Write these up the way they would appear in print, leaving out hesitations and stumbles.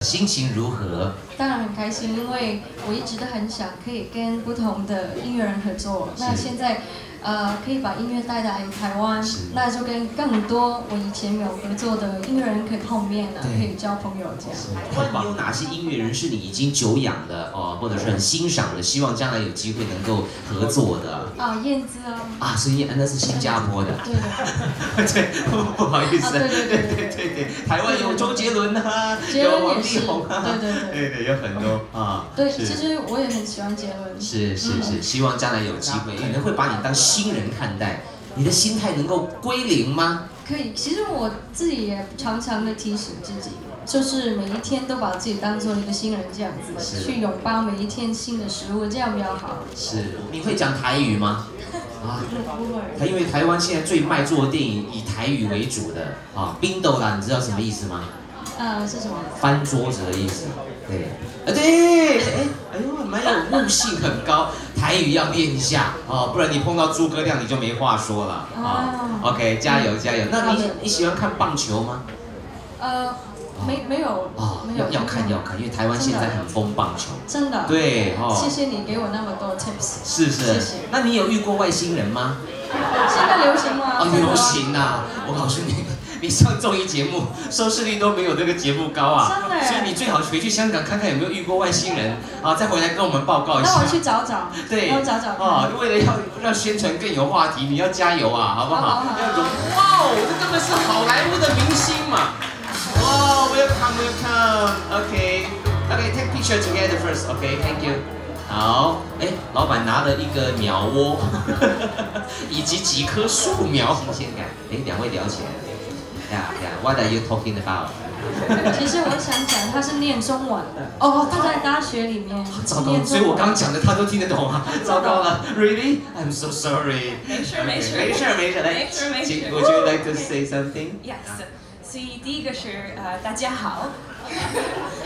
心情如何？当然很开心，因为我一直都很想可以跟不同的音乐人合作。那现在，可以把音乐带来台湾，那就跟更多我以前没有合作的音乐人可以碰面啊，可以交朋友这样。那你有哪些音乐人是你已经久仰的哦，或者是很欣赏的，希望将来有机会能够合作的？燕姿啊。啊，所以那是新加坡的。对的。对，不好意思。对。台湾有周杰伦啊，有王力宏啊，对，有很多啊。对，其实我也很喜欢杰伦。是，希望将来有机会，有人会把你当新人看待，你的心态能够归零吗？可以，其实我自己也常常的提醒自己，就是每一天都把自己当做一个新人这样子，去拥抱每一天新的食物，这样比较好。是，你会讲台语吗？啊，不会。因为台湾现在最卖座的电影以台语为主的啊，冰斗啦，你知道什么意思吗？是什么？翻桌子的意思。对，哎呦，蛮有悟性，很高。台语要练一下哦，不然你碰到诸葛亮你就没话说了啊。OK， 加油！那你喜欢看棒球吗？没有。要看，因为台湾现在很疯棒球。真的。对哦。谢谢你给我那么多 tips。是。谢谢。那你有遇过外星人吗？现在流行吗？流行啊！我告诉你。你上综艺节目收视率都没有这个节目高啊，所以你最好回去香港看看有没有遇过外星人啊，再回来跟我们报告一下。那我去找找。对，我找找。为了要让宣传更有话题，你要加油啊，好不好？哇，这根本是好莱坞的明星嘛！哇 ，welcome，take picture together first，thank you。好，老板拿了一个鸟窝，以及几棵树苗，新鲜感。两位聊起来了。What are you talking about？ 其实我想讲，他是念中文的哦，他在大学里面。糟糕，所以我刚讲的他都听得懂啊！糟糕了 ，Really? I'm so sorry。没事。来，Would you like to say something? Yes。所以第一个是大家好。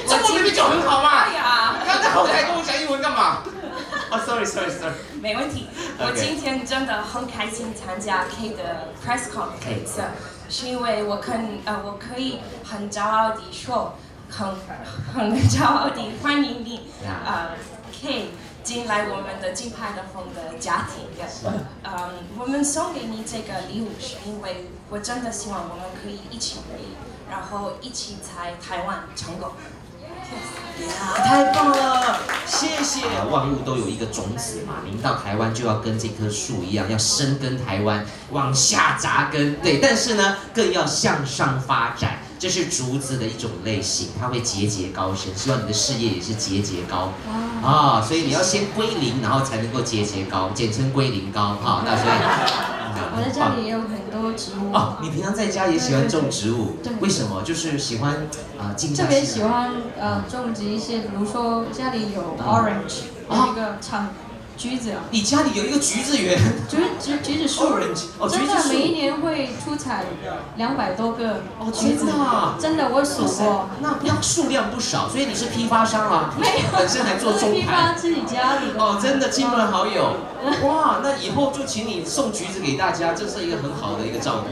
中文明明就很好嘛！哎呀，刚在后台跟我讲英文干嘛？Sorry。没问题。我今天真的很开心参加 K 的 press conference。是因为我可以很骄傲地说，很骄傲地欢迎你K 进来我们的金牌的风的家庭。我们送给你这个礼物是因为我真的希望我们可以一起努力，然后一起在台湾成功。太棒了，谢谢。万物都有一个种子嘛，您到台湾就要跟这棵树一样，要深耕台湾，往下扎根。对，但是呢，更要向上发展。这是竹子的一种类型，它会节节高升。希望你的事业也是节节高所以你要先归零，然后才能够节节高，简称归零高那所以我在家里也有很多植物你平常在家也喜欢种植物？对。为什么？就是喜欢特别喜欢种植一些，比如说家里有 orange， 有一个橘子。你家里有一个橘子园？橘子树。真的每一年会出产200多个橘子。真的，我数过。那数量不少，所以你是批发商啊？没有，本身还做中批发自己家里的。真的亲朋好友。哇，那以后就请你送橘子给大家，这是一个很好的一个照顾。